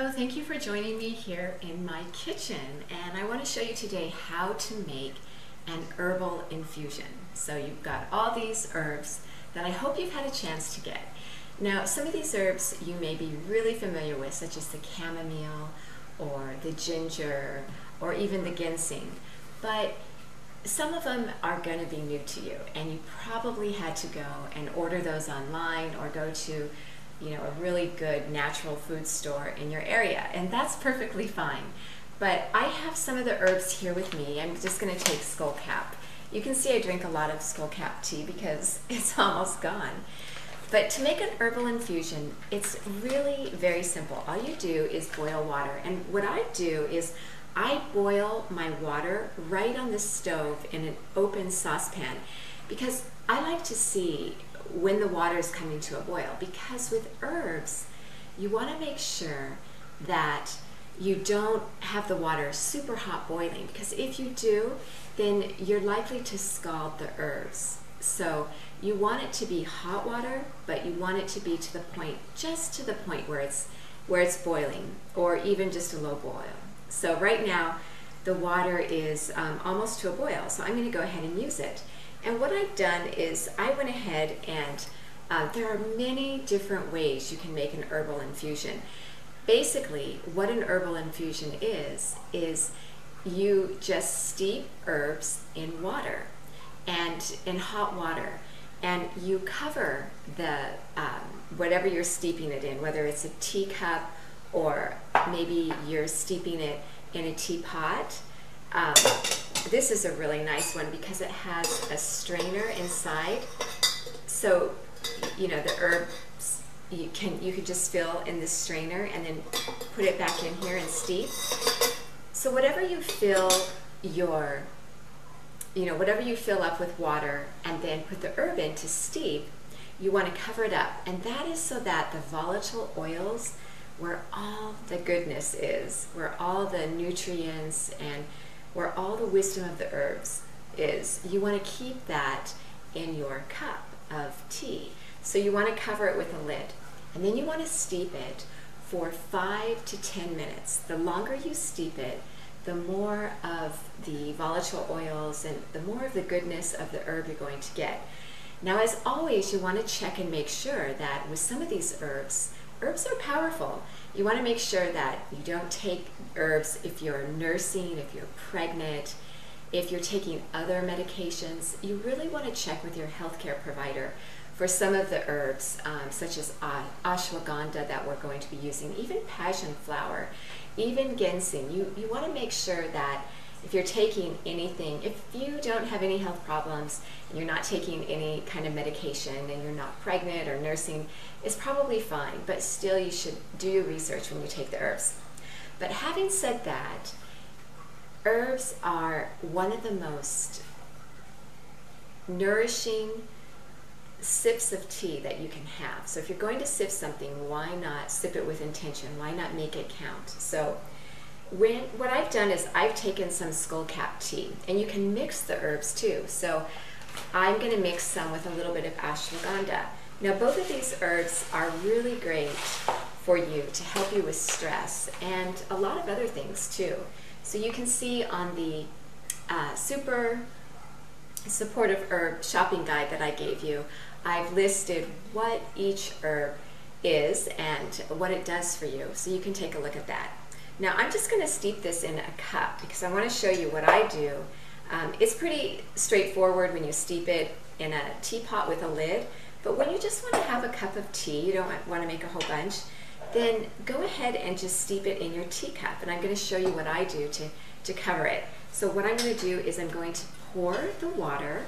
Hello, thank you for joining me here in my kitchen, and I want to show you today how to make an herbal infusion. So you've got all these herbs that I hope you've had a chance to get. Now, some of these herbs you may be really familiar with, such as the chamomile or the ginger or even the ginseng, but some of them are going to be new to you, and you probably had to go and order those online or go to a really good natural food store in your area, and that's perfectly fine. But I have some of the herbs here with me. I'm just going to take skullcap. You can see I drink a lot of skullcap tea because it's almost gone. But to make an herbal infusion, it's really very simple. All you do is boil water, and what I do is I boil my water right on the stove in an open saucepan because I like to see when the water is coming to a boil, because with herbs you want to make sure that you don't have the water super hot boiling, because if you do, then you're likely to scald the herbs. So you want it to be hot water, but you want it to be to the point, just to the point where it's boiling, or even just a low boil. So right now the water is almost to a boil, so I'm going to go ahead and use it. And what I've done is I went ahead and there are many different ways you can make an herbal infusion. Basically, what an herbal infusion is you just steep herbs in water, and in hot water, and you cover the whatever you're steeping it in, whether it's a teacup or maybe you're steeping it in a teapot. This is a really nice one because it has a strainer inside, so the herbs you could just fill in this strainer and then put it back in here and steep. So whatever you fill whatever you fill up with water and then put the herb in to steep, you want to cover it up, and that is so that the volatile oils, where all the goodness is, where all the nutrients and where all the wisdom of the herbs is, you want to keep that in your cup of tea. So you want to cover it with a lid, and then you want to steep it for 5 to 10 minutes. The longer you steep it, the more of the volatile oils and the more of the goodness of the herb you're going to get. Now, as always, you want to check and make sure that with some of these herbs are powerful. You want to make sure that you don't take herbs if you're nursing, if you're pregnant, if you're taking other medications. You really want to check with your healthcare provider for some of the herbs, such as ashwagandha that we're going to be using, even passion flower, even ginseng. You want to make sure that if you're taking anything, if you don't have any health problems and you're not taking any kind of medication and you're not pregnant or nursing, it's probably fine, but still you should do your research when you take the herbs. But having said that, herbs are one of the most nourishing sips of tea that you can have. So if you're going to sip something, why not sip it with intention? Why not make it count? So what I've done is I've taken some skullcap tea, and you can mix the herbs too. So I'm going to mix some with a little bit of ashwagandha. Now, both of these herbs are really great for you to help you with stress and a lot of other things too. So you can see on the super supportive herb shopping guide that I gave you, I've listed what each herb is and what it does for you, so you can take a look at that. Now, I'm just going to steep this in a cup because I want to show you what I do. It's pretty straightforward when you steep it in a teapot with a lid, but when you just want to have a cup of tea, you don't want to make a whole bunch, then go ahead and just steep it in your teacup, and I'm going to show you what I do to cover it. So what I'm going to do is I'm going to pour the water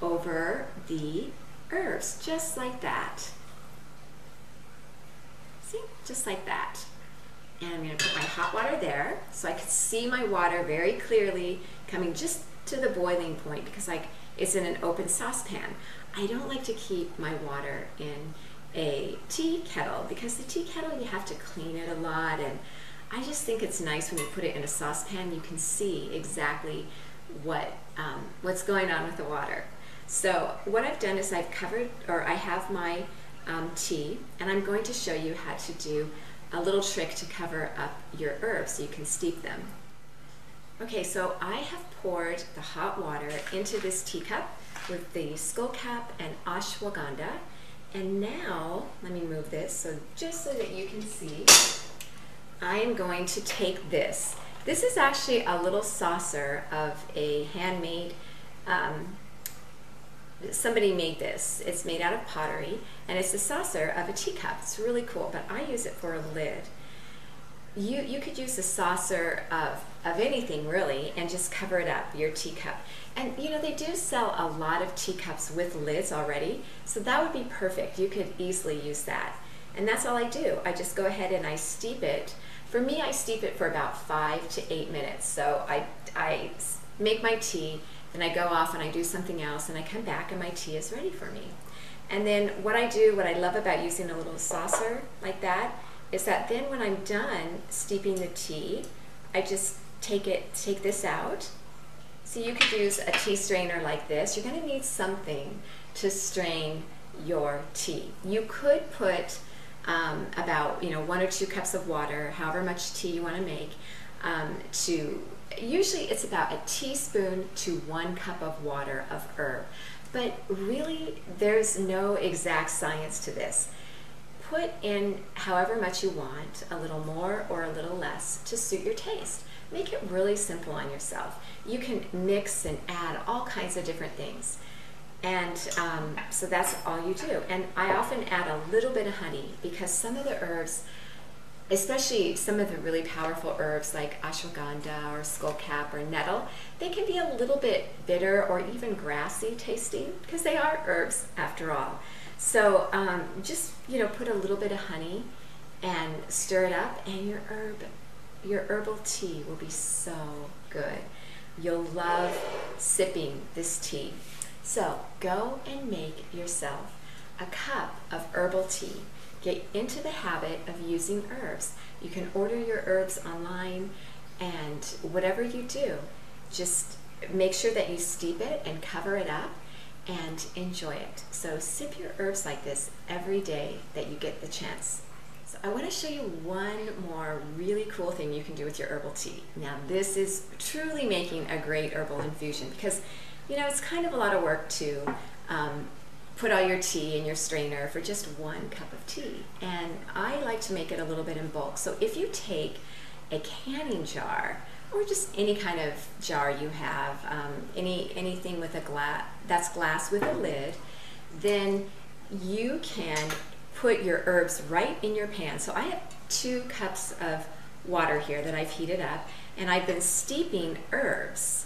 over the herbs, just like that. See? Just like that. And I'm going to put my hot water there so I can see my water very clearly coming just to the boiling point, because it's in an open saucepan. I don't like to keep my water in a tea kettle because the tea kettle, you have to clean it a lot, and I just think it's nice when you put it in a saucepan, you can see exactly what's going on with the water. So what I've done is I have my tea, and I'm going to show you how to do a little trick to cover up your herbs so you can steep them. Okay, so I have poured the hot water into this teacup with the skullcap and ashwagandha. And now, let me move this just so that you can see, I am going to take this. This is actually a little saucer of a handmade, somebody made this. It's made out of pottery, and it's the saucer of a teacup. It's really cool, but I use it for a lid. You could use a saucer of anything really and just cover it up, your teacup. And you know, they do sell a lot of teacups with lids already, so that would be perfect. You could easily use that. And that's all I do. I just go ahead and I steep it. For me, I steep it for about 5 to 8 minutes. So I make my tea, then I go off and I do something else, and I come back and my tea is ready for me. And then what I do, what I love about using a little saucer like that, is that then when I'm done steeping the tea, I just take this out. So you could use a tea strainer like this. You're going to need something to strain your tea. You could put about 1 or 2 cups of water, however much tea you want to make, usually it's about a teaspoon to 1 cup of water of herb. But really, there's no exact science to this. Put in however much you want, a little more or a little less, to suit your taste. Make it really simple on yourself. You can mix and add all kinds of different things. And so that's all you do. And I often add a little bit of honey, because some of the herbs, especially some of the really powerful herbs like ashwagandha or skullcap or nettle, they can be a little bit bitter or even grassy tasting, because they are herbs after all. So just put a little bit of honey and stir it up, and your herbal tea will be so good. You'll love sipping this tea. So go and make yourself a cup of herbal tea. Get into the habit of using herbs. You can order your herbs online, and whatever you do, just make sure that you steep it and cover it up and enjoy it. So sip your herbs like this every day that you get the chance. So I want to show you one more really cool thing you can do with your herbal tea. Now this is truly making a great herbal infusion, because it's kind of a lot of work to put all your tea in your strainer for just 1 cup of tea. And I like to make it a little bit in bulk. So if you take a canning jar, or just any kind of jar you have, anything with a glass with a lid, then you can put your herbs right in your pan. So I have 2 cups of water here that I've heated up, and I've been steeping herbs.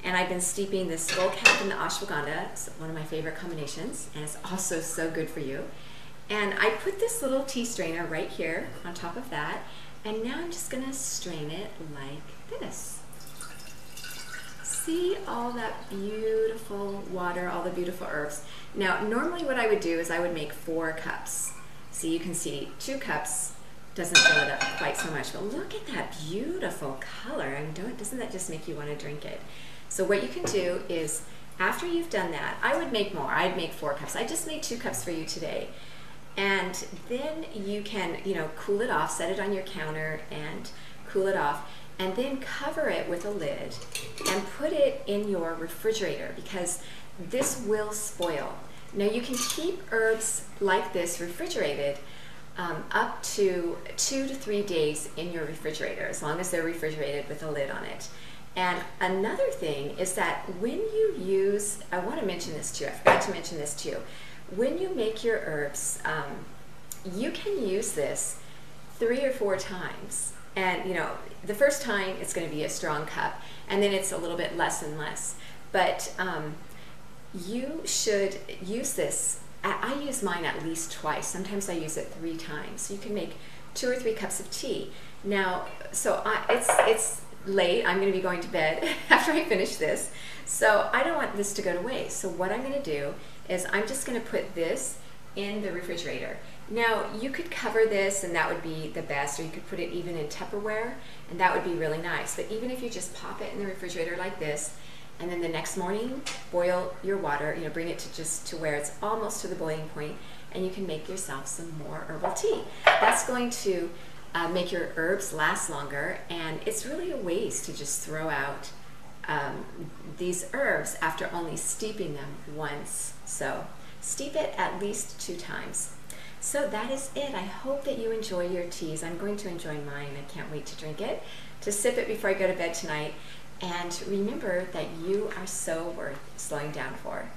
And I've been steeping the skullcap and the ashwagandha. It's one of my favorite combinations, and it's also so good for you. And I put this little tea strainer right here on top of that, and now I'm just gonna strain it like this. See all that beautiful water, all the beautiful herbs. Now, normally what I would do is I would make 4 cups. So you can see 2 cups doesn't fill it up quite so much, but look at that beautiful color. I mean, doesn't that just make you want to drink it? So what you can do is, after you've done that, I would make more. I'd make 4 cups. I just made 2 cups for you today. And then you can, cool it off, set it on your counter and cool it off, and then cover it with a lid and put it in your refrigerator, because this will spoil. Now you can keep herbs like this refrigerated up to 2 to 3 days in your refrigerator, as long as they're refrigerated with a lid on it. And another thing is that when you use, I want to mention this too, I forgot to mention this too, when you make your herbs, you can use this 3 or 4 times. And the first time it's going to be a strong cup, and then it's a little bit less and less. But you should use this, I use mine at least twice. Sometimes I use it 3 times. So you can make 2 or 3 cups of tea. Now, so it's late, I'm going to be going to bed after I finish this, so I don't want this to go to waste. So what I'm going to do is I'm just going to put this in the refrigerator. Now you could cover this, and that would be the best, or you could put it even in Tupperware, and that would be really nice. But even if you just pop it in the refrigerator like this, and then the next morning boil your water, bring it to where it's almost to the boiling point, and you can make yourself some more herbal tea. That's going to make your herbs last longer, and it's really a waste to just throw out these herbs after only steeping them once. So steep it at least 2 times. So that is it. I hope that you enjoy your teas. I'm going to enjoy mine. I can't wait to drink it, to sip it before I go to bed tonight. And remember that you are so worth slowing down for.